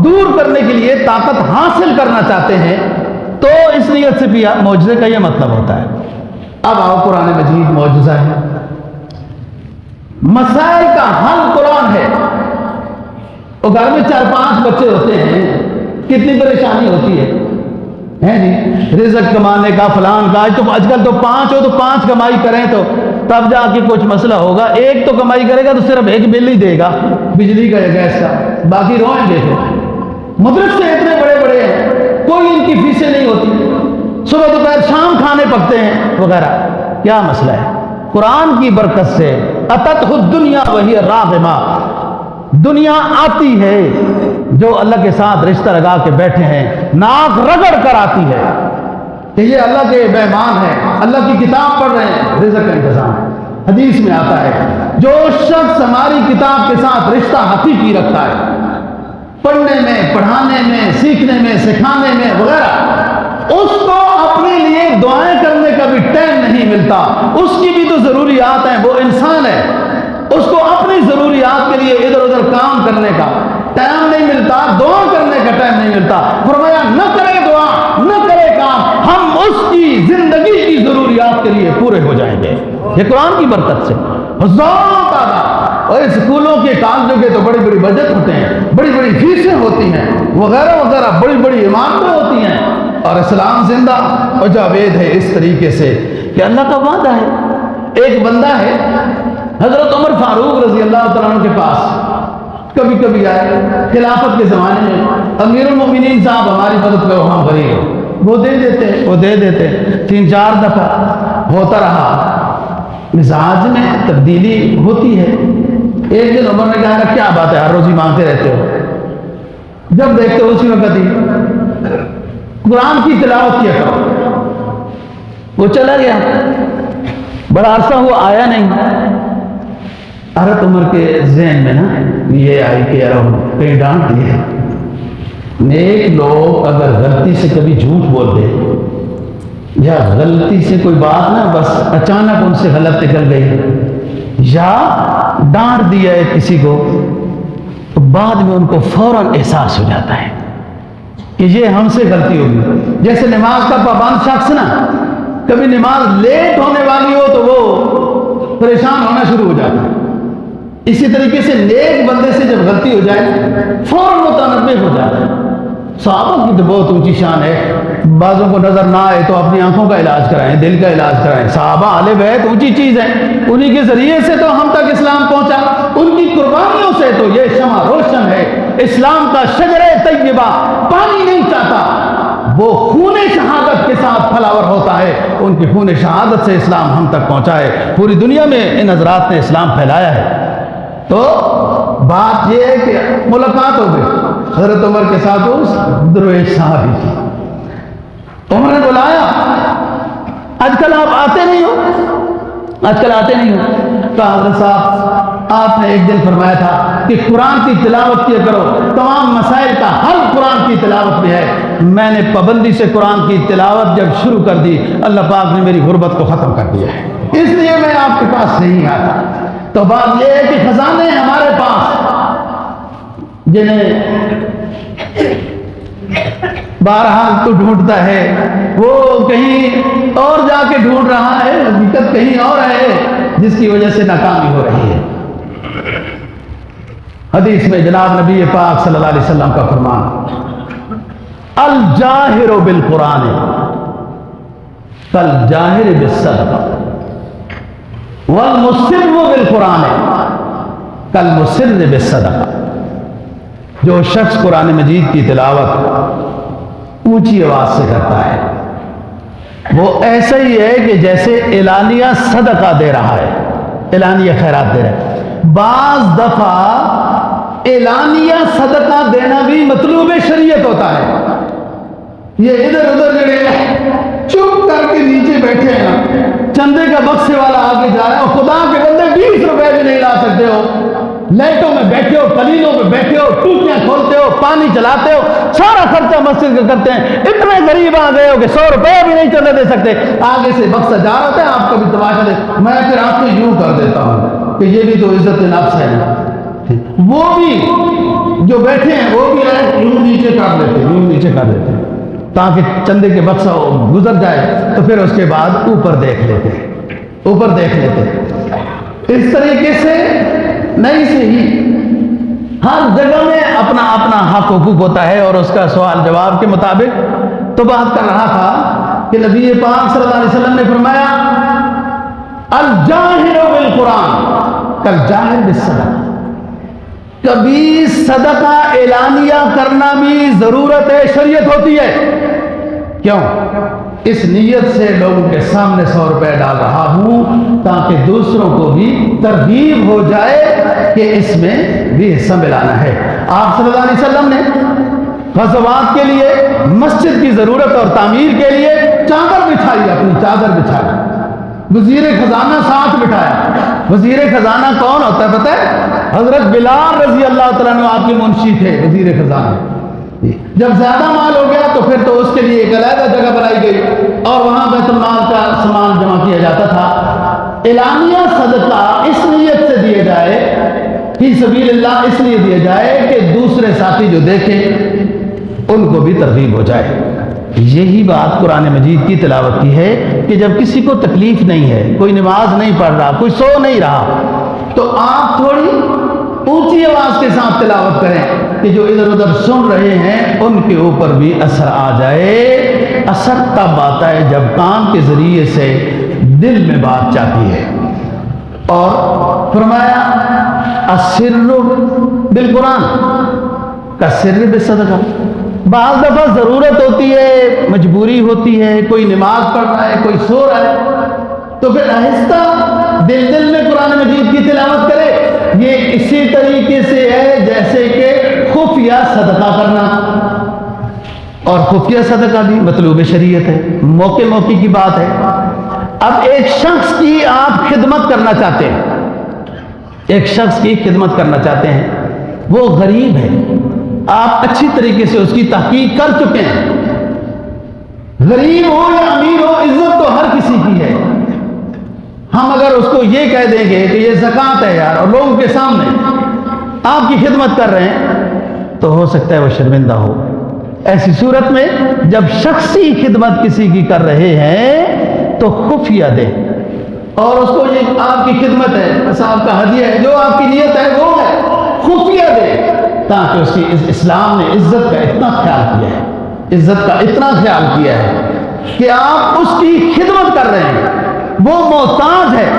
دور کرنے کے لیے طاقت حاصل کرنا چاہتے ہیں تو اس نیت سے پیا، معجزے کا یہ مطلب ہوتا ہے۔ اب آؤ قرآن مجید معجزہ ہے، مسائل کا حل قرآن ہے۔ اور گھر میں 4-5 بچے ہوتے ہیں، کتنی پریشانی ہوتی ہے جی، رزق کمانے کا، فلان کا، آج کل تو 5 ہو تو 5 کمائی کریں تو تب جا کے کچھ مسئلہ ہوگا، ایک تو کمائی کرے گا تو صرف ایک بل ہی دے گا بجلی کا یا گیس کا، باقی روئیں گے۔ مدرسے اتنے بڑے بڑے ہیں، کوئی ان کی فیسیں نہیں ہوتی، صبح دوپہر شام کھانے پکتے ہیں وغیرہ، کیا مسئلہ ہے؟ قرآن کی برکت سے اتتہ الدنیا وہی راغمہ، دنیا آتی ہے جو اللہ کے ساتھ رشتہ لگا کے بیٹھے ہیں، ناک رگڑ کر آتی ہے کہ یہ اللہ کے مہمان ہیں، اللہ کی کتاب پڑھ رہے ہیں، رزق کا انتظام ہے۔ حدیث میں آتا ہے جو شخص ہماری کتاب کے ساتھ رشتہ حقیقی رکھتا ہے، پڑھنے میں، پڑھانے میں، سیکھنے میں، سکھانے میں وغیرہ، اس کو اپنے لیے دعائیں کرنے کا بھی ٹائم نہیں ملتا، اس کی بھی تو ضروریات ہیں، وہ انسان ہے، اس کو اپنی ضروریات کے لیے ادھر ادھر کام کرنے کا ٹائم نہیں ملتا، دعا کرنے کا ٹائم نہیں ملتا۔ فرمایا نہ کرے دعا، نہ کرے کام، ہم اس کی زندگی کی ضروریات کے لیے پورے ہو جائیں گے۔ یہ قرآن کی برکت سے ہزاروں تعداد، اور اسکولوں کے کالجوں کے تو بڑی بڑی بجٹ ہوتے ہیں، بڑی بڑی فیسیں ہوتی ہیں وغیرہ وغیرہ، بڑی بڑی عمارتیں ہوتی ہیں، اور اسلام زندہ اور جاوید ہے اس طریقے سے کہ اللہ کا وعدہ ہے۔ ایک بندہ ہے حضرت عمر فاروق رضی اللہ تعالیٰ عنہ کے پاس کبھی کبھی آئے، خلافت کے زمانے میں امیر المومنین صاحب ہماری مدد کرو، ہم غریب ہیں، وہ دے دیتے 3-4 دفعہ ہوتا رہا، مزاج میں تبدیلی ہوتی ہے۔ ایک دن عمر نے کہا کیا بات ہے، ہر روز ہی مانگتے رہتے ہو؟ جب دیکھتے ہو اسی وقت ہی قرآن کی تلاوت کیا کرو۔ وہ چلا گیا، بڑا عرصہ ہوا آیا نہیں۔ حضرت عمر کے ذہن میں نا یہ آئی کہ یار ہم کہیں ڈانٹ دیے، نیک لوگ اگر غلطی سے کبھی جھوٹ بول دے یا غلطی سے کوئی بات نا بس اچانک ان سے غلط نکل گئی یا ڈانٹ دیا ہے کسی کو، تو بعد میں ان کو فوراً احساس ہو جاتا ہے کہ یہ ہم سے غلطی ہوگی۔ جیسے نماز کا پابند شخص نا کبھی نماز لیٹ ہونے والی ہو تو وہ پریشان ہونا شروع ہو جاتا ہے، اسی طریقے سے نیک بندے سے جب غلطی ہو جائے فوراً متنبہ ہو جاتا ہے۔ صحابہ کی تو بہت اونچی شان ہے، بعضوں کو نظر نہ آئے تو اپنی آنکھوں کا علاج کرائیں، دل کا علاج کرائیں۔ صحابہ اہل بیت اونچی چیز ہے، انہی کے ذریعے سے تو ہم تک اسلام پہنچا، ان کی قربانیوں سے تو یہ شمع روشن ہے۔ اسلام کا شجر طیبہ پانی نہیں چاہتا، وہ خون شہادت کے ساتھ پھلاور ہوتا ہے، ان کی خون شہادت سے اسلام ہم تک پہنچا ہے، پوری دنیا میں ان حضرات نے اسلام پھیلایا ہے۔ تو بات یہ ہے کہ ملاقات ہو گئی حضرت عمر کے ساتھ اس درویش صاحب کی، عمر نے بلایا، آج کل آپ آتے نہیں ہو، کہا حضرت صاحب آپ نے ایک دن فرمایا تھا کہ قرآن کی تلاوت کیا کرو، تمام مسائل کا حل قرآن کی تلاوت میں ہے۔ میں نے پابندی سے قرآن کی تلاوت جب شروع کر دی، اللہ پاک نے میری غربت کو ختم کر دیا ہے، اس لیے میں آپ کے پاس نہیں آتا۔ تو بات یہ ہے کہ خزانے ہمارے پاس جنہیں بہرحال تو ڈھونڈتا ہے، وہ کہیں اور جا کے ڈھونڈ رہا ہے، حقیقت کہیں اور ہے جس کی وجہ سے ناکامی ہو رہی ہے۔ حدیث میں جناب نبی پاک صلی اللہ علیہ وسلم کا فرمان، الجاہر بالقرآن کالجاہر بالصدقہ والمسر بالقرآن کالمسر بالصدقہ۔ جو شخص قرآن مجید کی تلاوت اونچی آواز سے کرتا ہے وہ ایسا ہی ہے کہ جیسے اعلانیہ صدقہ دے رہا ہے، اعلانیہ خیرات دے رہا ہے۔ بعض دفعہ اعلانیہ صدقہ دینا بھی مطلوب شریعت ہوتا ہے۔ یہ ادھر ادھر جڑے چپ کر کے نیچے بیٹھے ہیں، چندے کا بکسے والا آگے جا رہا ہے، اور خدا کے بندے 20 روپے بھی نہیں لا سکتے ہو، لائٹوں میں بیٹھے ہو، قلیلوں میں بیٹھے ہو، ٹوٹیاں کھولتے ہو، پانی چلاتے ہو، سارا خرچہ مسجد کا کرتے ہیں، اتنے غریب آ گئے ہو کہ 100 روپے بھی نہیں چلے دے سکتے، آگے سے بکسا جا رہا ہے، آپ کا بھی تماشا دے، میں پھر آپ کو یوں کر دیتا ہوں کہ یہ بھی تو عزت نفس ہے۔ وہ بھی جو بیٹھے ہیں وہ بھی یوں نیچے کر لیتے، یوں نیچے کر لیتے تاکہ چندے کے بکسا گزر جائے، تو پھر اس کے بعد اوپر دیکھ لیتے، اوپر دیکھ لیتے۔ اس طریقے سے نہیں صحیح، ہر جگہ میں اپنا اپنا حق حقوق ہوتا ہے، اور اس کا سوال جواب کے مطابق تو بات کر رہا تھا کہ نبی پاک صلی اللہ علیہ وسلم نے فرمایا الجاہر بالقرآن کالجاہر بالصدقہ۔ کبھی صدقہ اعلانیہ کرنا بھی ضرورت ہے، شریعت ہوتی ہے۔ کیوں؟ اس نیت سے لوگوں کے سامنے 100 روپے ڈال رہا ہوں تاکہ دوسروں کو بھی ترغیب ہو جائے کہ اس میں بھی حصہ ملانا ہے۔ آپ صلی اللہ علیہ وسلم نے غزوات کے لیے، مسجد کی ضرورت اور تعمیر کے لیے چادر بچھائی، اپنی چادر بچھائی، وزیر خزانہ ساتھ بٹھایا۔ وزیر خزانہ کون ہوتا ہے پتہ ہے؟ حضرت بلال رضی اللہ تعالیٰ عنہ آپ کے منشی تھے، وزیر خزانہ۔ جب زیادہ مال ہو گیا تو پھر تو اس کے لیے ایک علیحدہ جگہ بنائی گئی اور وہاں بیت المال کا سامان جمع کیا جاتا تھا۔ اعلانیہ صدقہ اس نیت سے دیا جائے، فی سبیل اللہ اس لیے دیا جائے کہ دوسرے ساتھی جو دیکھیں ان کو بھی ترغیب ہو جائے۔ یہی بات قرآن مجید کی تلاوت کی ہے کہ جب کسی کو تکلیف نہیں ہے، کوئی نماز نہیں پڑھ رہا، کوئی سو نہیں رہا، تو آپ تھوڑی اونچی آواز کے ساتھ تلاوت کریں کہ جو ادھر ادھر سن رہے ہیں ان کے اوپر بھی اثر آ جائے۔ اثر تب آتا ہے جب کان کے ذریعے سے دل میں بات جاتی ہے۔ اور فرمایا السر بالقرآن کالسر بالصدقہ۔ بعض دفعہ ضرورت ہوتی ہے، مجبوری ہوتی ہے، کوئی نماز پڑھ رہا ہے، کوئی سو رہا ہے، تو پھر آہستہ دل دل میں قرآن مجید کی تلاوت کرے۔ یہ اسی طریقے سے ہے جیسے کہ خفیہ صدقہ کرنا، اور خفیہ صدقہ بھی مطلوب شریعت ہے، موقع موقع کی بات ہے۔ اب ایک شخص کی آپ خدمت کرنا چاہتے ہیں، ایک شخص کی خدمت کرنا چاہتے ہیں، وہ غریب ہے، آپ اچھی طریقے سے اس کی تحقیق کر چکے ہیں، غریب ہو یا امیر ہو عزت تو ہر کسی کی ہے۔ ہم اگر اس کو یہ کہہ دیں گے کہ یہ زکوٰۃ ہے یار، اور لوگوں کے سامنے آپ کی خدمت کر رہے ہیں، تو ہو سکتا ہے وہ شرمندہ ہو۔ ایسی صورت میں جب شخصی خدمت کسی کی کر رہے ہیں تو خفیہ دیں، اور اس کو یہ آپ کی خدمت ہے، بس آپ کا ہدیہ ہے، جو آپ کی نیت ہے وہ ہے، خفیہ دیں، تاکہ اس کی اسلام نے عزت کا اتنا خیال کیا ہے، عزت کا اتنا خیال کیا ہے کہ آپ اس کی خدمت کر رہے ہیں، وہ محتاج ہے،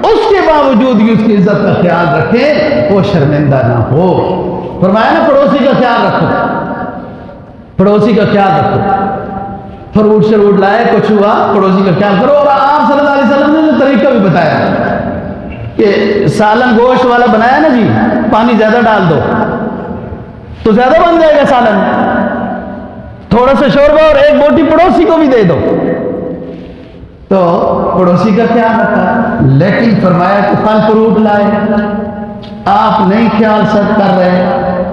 اس کے باوجود بھی اس کی عزت کا خیال رکھیں، وہ شرمندہ نہ ہو۔ فرمایا نا پڑوسی کا خیال رکھو، پڑوسی کا خیال رکھو، فروٹ شروٹ لائے کچھ ہوا، پڑوسی کا خیال کرو۔ اور آپ صلی اللہ علیہ وسلم نے جو طریقہ بھی بتایا کہ سالن گوشت والا بنایا نا جی، پانی زیادہ ڈال دو تو زیادہ بن جائے گا سالن، تھوڑا سا شوربہ اور ایک بوٹی پڑوسی کو بھی دے دو، تو پڑوسی کا خیال رکھا۔ لیکن فرمایا کہ پھل فروٹ لائے، آپ نہیں خیال سب کر رہے،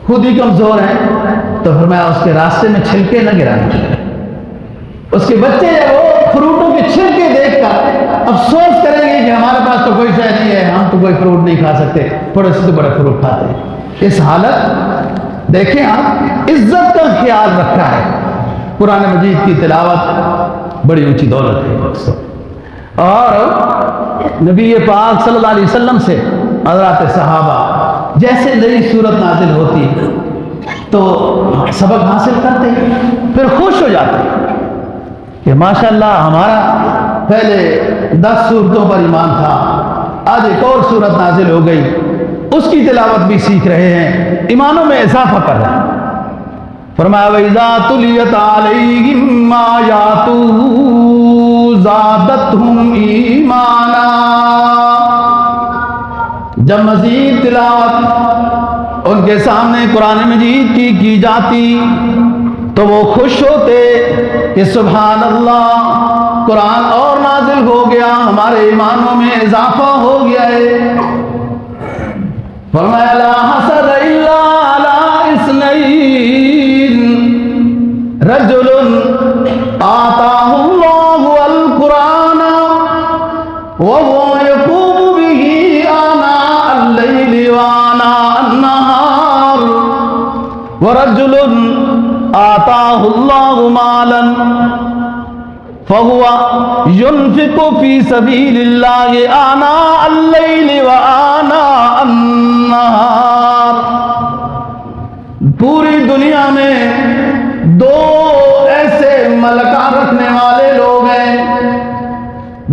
خود ہی کمزور ہیں، تو فرمایا اس کے راستے میں چھلکے نہ گرانا۔ اس کے بچے وہ فروٹوں کے چھلکے دیکھ کر افسوس کریں گے کہ ہمارے پاس تو کوئی شے نہیں ہے، ہم تو کوئی فروٹ نہیں کھا سکتے، پڑوسی تو بڑے فروٹ کھاتے ہیں۔ اس حالت دیکھیں آپ، عزت کا خیال رکھا ہے۔ قرآن مجید کی تلاوت بڑی اونچی دولت ہے، اور نبی پاک صلی اللہ علیہ وسلم سے حضرات صحابہ جیسے نئی صورت نازل ہوتی تو سبق حاصل کرتے پھر خوش ہو جاتے کہ ماشاءاللہ ہمارا پہلے 10 صورتوں پر ایمان تھا، آج ایک اور صورت نازل ہو گئی، اس کی تلاوت بھی سیکھ رہے ہیں، ایمانوں میں اضافہ کر رہے ہیں۔ فرمایا وَإِذَا تُلِيَتْ عَلَيْهِمْ آيَاتُهُ زَادَتْهُمْ ایمانا، جب مزید تلاوت ان کے سامنے قرآن مجید کی جاتی تو وہ خوش ہوتے کہ سبحان اللہ، قرآن اور نازل ہو گیا، ہمارے ایمانوں میں اضافہ ہو گیا ہے۔ فرمایا لا حسد الا علی اثنین رجل آتاہ اللہ القرآن وهو يقوم به آناء الليل وآناء النهار ورجل آتاہ اللہ مالا فهو ينفق في سبيل الله آناء الليل وآناء النهار۔ پوری دنیا میں 2 ایسے ملکہ رکھنے والے لوگ ہیں،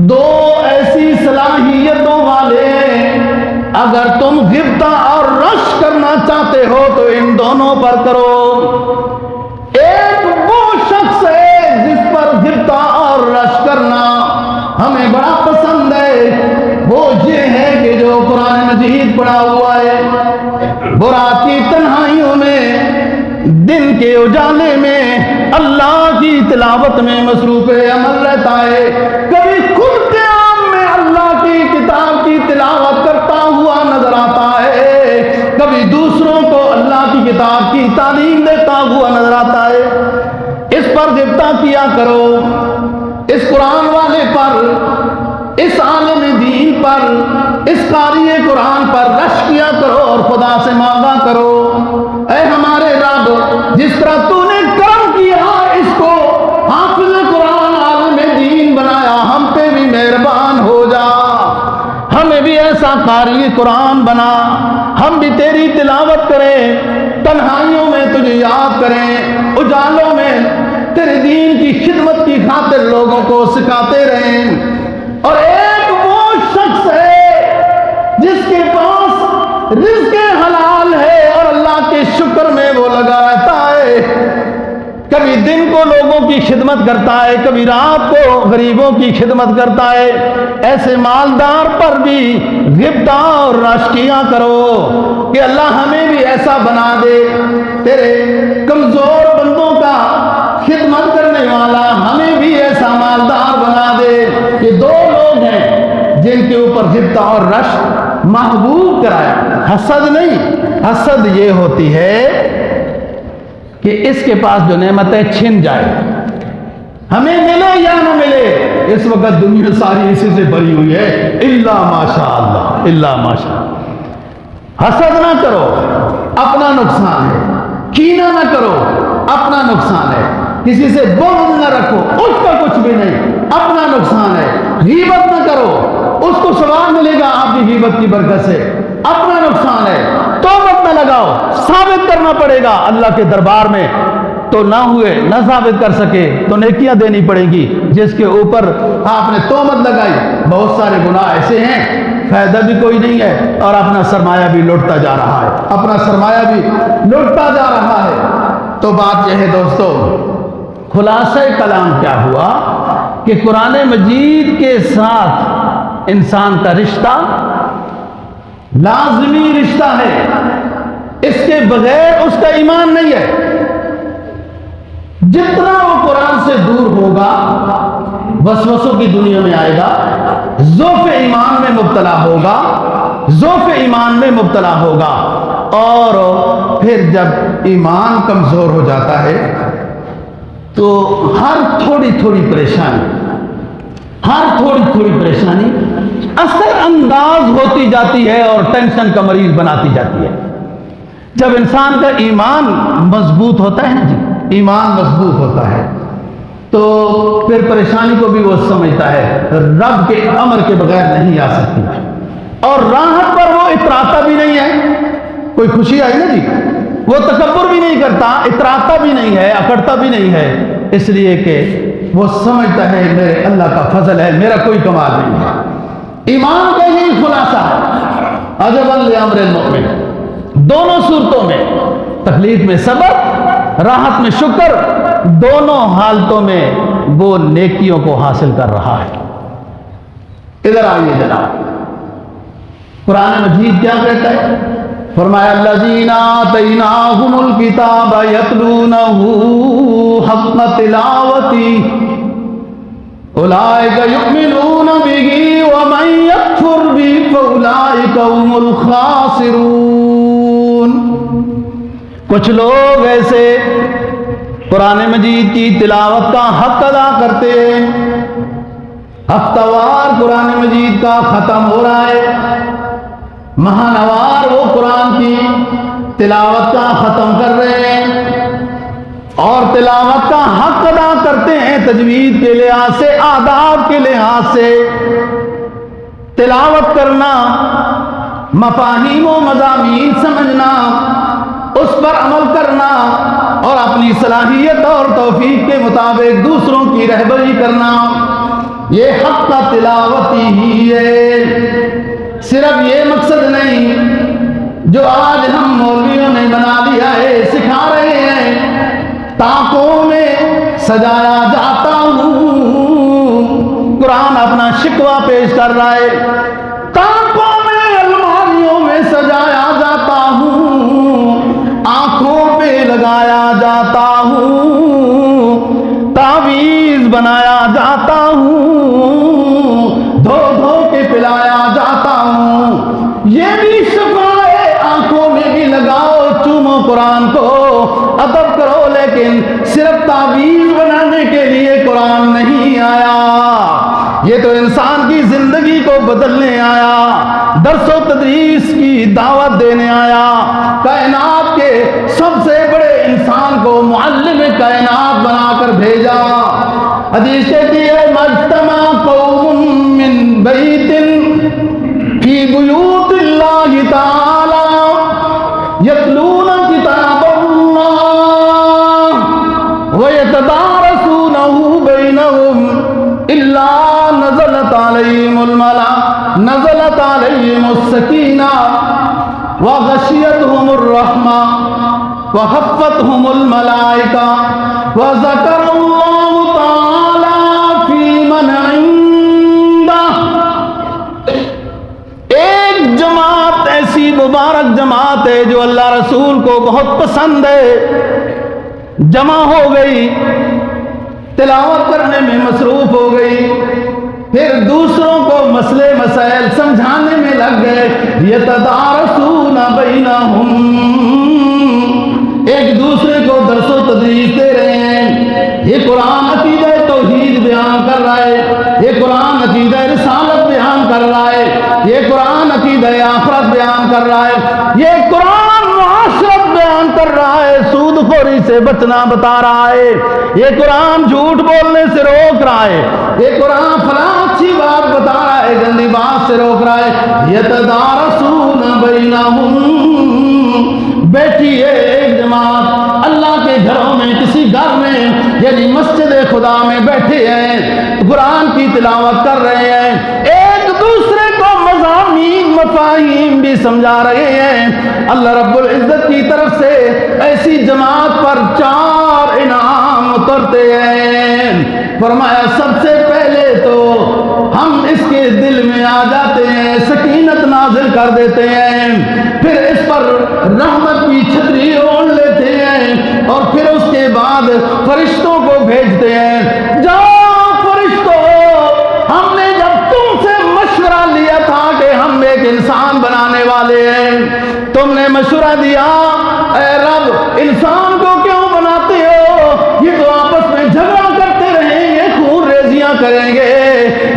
2 ایسی صلاحیتوں والے ہیں، اگر تم غبطہ اور رشک کرنا چاہتے ہو تو ان دونوں پر کرو۔ ایک وہ شخص ہے جس پر غبطہ اور رشک کرنا ہمیں بڑا پسند ہے، وہ یہ ہے کہ جو قرآن مجید پڑھا ہوا ہے، وہ رات کی تنہائیوں میں دن کے اجالے میں اللہ کی تلاوت میں مصروف عمل رہتا ہے، کبھی خود قیام میں اللہ کی کتاب کی تلاوت کرتا ہوا نظر آتا ہے، کبھی دوسروں کو اللہ کی کتاب کی تعلیم دیتا ہوا نظر آتا ہے۔ اس پر غبطہ کیا کرو، اس قرآن والے پر، اس عالم دین پر، اس قاری قرآن پر رشک کیا کرو اور خدا سے مانگا کرو، اے ہمارے رب، جس طرح تو نے کرم کیا اس کو حافظ قرآن عالم دین بنایا، ہم پہ بھی مہربان ہو جا، ہمیں بھی ایسا قاری قرآن بنا، ہم بھی تیری تلاوت کریں، تنہائیوں میں تجھے یاد کریں، اجالوں میں تیرے دین کی خدمت کی خاطر لوگوں کو سکھاتے رہیں۔ اور ایک وہ شخص ہے جس کے پاس رزق حلال ہے اور اللہ کے شکر میں وہ لگا رہتا ہے، کبھی دن کو لوگوں کی خدمت کرتا ہے، کبھی رات کو غریبوں کی خدمت کرتا ہے، ایسے مالدار پر بھی غبطہ اور رشک کیا کرو کہ اللہ ہمیں بھی ایسا بنا دے، تیرے کمزور بندوں کا خدمت کرنے والا ہمیں بھی ایسا مالدار بنا دے۔ یہ 2 لوگ ہیں جن کے اوپر غبطہ اور رشک محبوب کرایا، حسد نہیں۔ حسد یہ ہوتی ہے کہ اس کے پاس جو نعمتیں چھن جائے، ہمیں ملے یا نہ ملے، اس وقت دنیا ساری اسی سے بھری ہوئی ہے، الا ماشاء اللہ، الا ماشاء اللہ۔ حسد نہ کرو، اپنا نقصان ہے، کینہ نہ کرو، اپنا نقصان ہے، کسی سے بغض نہ رکھو، اس کا کچھ بھی نہیں، اپنا نقصان ہے، غیبت نہ کرو، اس کو ثواب ملے گا آپ کی غیبت کی برکت سے، اپنا نقصان ہے، توبت نہ لگاؤ، ثابت کرنا پڑے گا اللہ کے دربار میں، تو نہ ہوئے نہ ثابت کر سکے تو نیکیاں دینی پڑیں گی، جس کے اوپر آپ نے تہمت لگائی، بہت سارے گناہ ایسے ہیں فائدہ بھی کوئی نہیں ہے اور اپنا سرمایہ بھی لوٹتا جا رہا ہے، اپنا سرمایہ بھی لوٹتا جا رہا ہے۔ تو بات یہ ہے دوستو، خلاصہ کلام کیا ہوا کہ قرآن مجید کے ساتھ انسان کا رشتہ لازمی رشتہ ہے، اس کے بغیر اس کا ایمان نہیں ہے۔ جتنا وہ قرآن سے دور ہوگا وسوسوں کی دنیا میں آئے گا، ضعف ایمان میں مبتلا ہوگا، ضعف ایمان میں مبتلا ہوگا، اور پھر جب ایمان کمزور ہو جاتا ہے تو ہر تھوڑی تھوڑی پریشانی اثر انداز ہوتی جاتی ہے اور ٹینشن کا مریض بناتی جاتی ہے۔ جب انسان کا ایمان مضبوط ہوتا ہے نا جی، ایمان مضبوط ہوتا ہے تو پھر پریشانی کو بھی وہ سمجھتا ہے رب کے امر کے بغیر نہیں آ سکتی، اور راحت پر وہ اتراتا بھی نہیں ہے، کوئی خوشی آئی نا جی، وہ تکبر بھی نہیں کرتا، اتراتا بھی نہیں ہے، اکڑتا بھی نہیں ہے، اس لیے کہ وہ سمجھتا ہے میرے اللہ کا فضل ہے، میرا کوئی کمال نہیں ہے۔ ایمان کا یہی خلاصہ ہے، عجبا لامر المؤمن، دونوں صورتوں میں، تکلیف میں صبر، راحت میں شکر، دونوں حالتوں میں وہ نیکیوں کو حاصل کر رہا ہے۔ ادھر آئیے جناب، قرآن مجید کیا کہتا ہے؟ فرمایا الذین آتیناہم الکتاب یتلونہ حق تلاوتہ اولئک یؤمنون بہ ومن یکفر بہ فاولئک هم الخاسرون۔ کچھ لوگ ایسے قرآن مجید کی تلاوت کا حق ادا کرتے ہیں، ہفتہ وار قرآن مجید کا ختم ہو رہا ہے، ماہنوار وہ قرآن کی تلاوت کا ختم کر رہے ہیں اور تلاوت کا حق ادا کرتے ہیں، تجوید کے لحاظ سے، آداب کے لحاظ سے، تلاوت کرنا، مفاہیم و مضامین سمجھنا، اس پر عمل کرنا اور اپنی صلاحیت اور توفیق کے مطابق دوسروں کی رہبری کرنا، یہ حق کا تلاوت ہی ہے۔ صرف یہ مقصد نہیں جو آج ہم مولویوں نے بنا لیا ہے، سکھا رہے ہیں، تاکوں میں سجایا جاتا ہوں، قرآن اپنا شکوہ پیش کر رہا ہے، تاکوں میں الماریوں میں سجایا جاتا ہوں، آنکھوں پہ لگایا جاتا ہوں، تعویذ بنایا جاتا ہوں، دھو دھو کے پلایا جاتا ہوں، یہ بھی شفا ہے، آنکھوں میں بھی لگاؤ، چومو قرآن کو، ادب کرو، لیکن صرف تعویذ بنانے کے لیے قرآن نہیں آیا، یہ تو انسان کی زندگی کو بدلنے آیا، درس و تدریس کی دعوت دینے آیا، کائنات کے سب سے بڑے انسان کو معلم کائنات بنا کر بھیجا۔ حدیث کہتی ہے مجتمع قوم من بیت فی بیوت اللہ تعالی یتلون کتاب اللہ ویتدارسونہ بینہم الا نزلت علیہم السکینہ وغشیتہم الرحمہ وحفتہم الملائکہ وذکر اللہ تعالی فی من عندہ۔ ایک جماعت ایسی مبارک جماعت ہے جو اللہ رسول کو بہت پسند ہے، جمع ہو گئی، تلاوت کرنے میں مصروف ہو گئی، پھر دوسروں کو مسئلے مسائل سمجھانے میں لگ گئے، یتدارسون بینہم، ایک دوسرے کو درس و تدریس دے رہے ہیں۔ یہ قرآن عقیدہ توحید بیان کر رہا ہے، یہ قرآن عقیدہ رسالت بیان کر رہا ہے، یہ قرآن عقیدہ آخرت بیان کر رہا ہے، یہ قرآن معاشرت بیان کر رہا ہے، سود خوری سے بچنا بتا رہا ہے، یہ قرآن جھوٹ بولنے سے روک رہا ہے، یہ قرآن فلاں اچھی بات بتا رہا ہے، گندی بات سے روک رہا ہے۔ یتدارسون بینہم، بیٹھی ہے ایک جماعت اللہ کے گھروں میں، کسی گھر میں، یعنی مسجد خدا میں بیٹھے ہیں، قرآن کی تلاوت کر رہے ہیں، ایک دوسرے کو مضامین مفاہیم بھی سمجھا رہے ہیں۔ اللہ رب العزت کی طرف سے ایسی جماعت پر 4 انعام اترتے ہیں۔ فرمایا سب سے پہلے تو ہم اس کے دل میں آ جاتے ہیں، سکینت نازل کر دیتے ہیں، پھر اس پر رحمت کی چھتری اوڑھ لیتے ہیں، اور پھر اس کے بعد فرشتوں کو بھیجتے ہیں، جاؤ فرشتوں، ہم نے جب تم سے مشورہ لیا تھا کہ ہم ایک انسان بنانے والے ہیں، تم نے مشورہ دیا، اے رب انسان کو کیوں بناتے ہو، یہ تو آپس میں جھگڑا کرتے رہیں گے، خون ریزیاں کریں گے،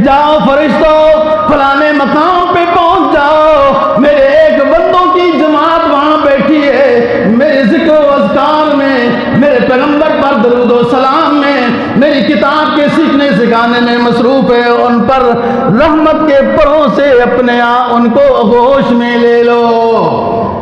جاؤ فرشتوں فلانے مقام پہ پہنچ جاؤ، میرے ایک بندوں کی جماعت وہاں بیٹھی ہے، میرے ذکر و اذکار میں، میرے پیغمبر پر درود و سلام میں، میری کتاب کے سیکھنے سکھانے میں مصروف ہے، ان پر رحمت کے پروں سے اپنے ان کو آغوش میں لے لو۔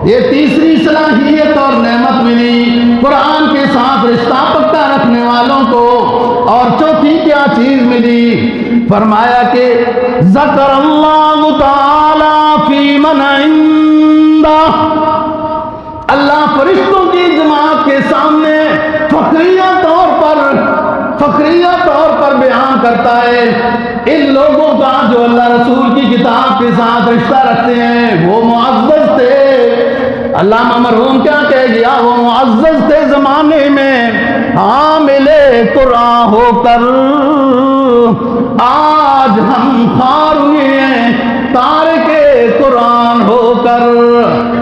یہ تیسری صلاحیت اور نعمت ملی قرآن کے ساتھ رشتہ پکا رکھنے والوں کو۔ اور چوتھی کیا چیز ملی؟ فرمایا کہ ذکر اللہ تعالی فی من عندہ، اللہ فرشتوں کی جماعت کے سامنے فخریہ طور پر بیان کرتا ہے ان لوگوں کا جو اللہ رسول کی کتاب کے ساتھ رشتہ رکھتے ہیں وہ معزز تھے۔ علامہ مرحوم کیا کہہ گیا؟ وہ معزز تھے زمانے میں حامل قرآن ہو کر، آج ہم خوار ہوئے ہیں تارک قرآن ہو کر۔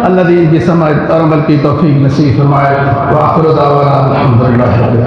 اللہ دین کی سمجھ اور عمل کی توفیق نصیب فرمائے۔ وآخر دعوانا الحمدللہ۔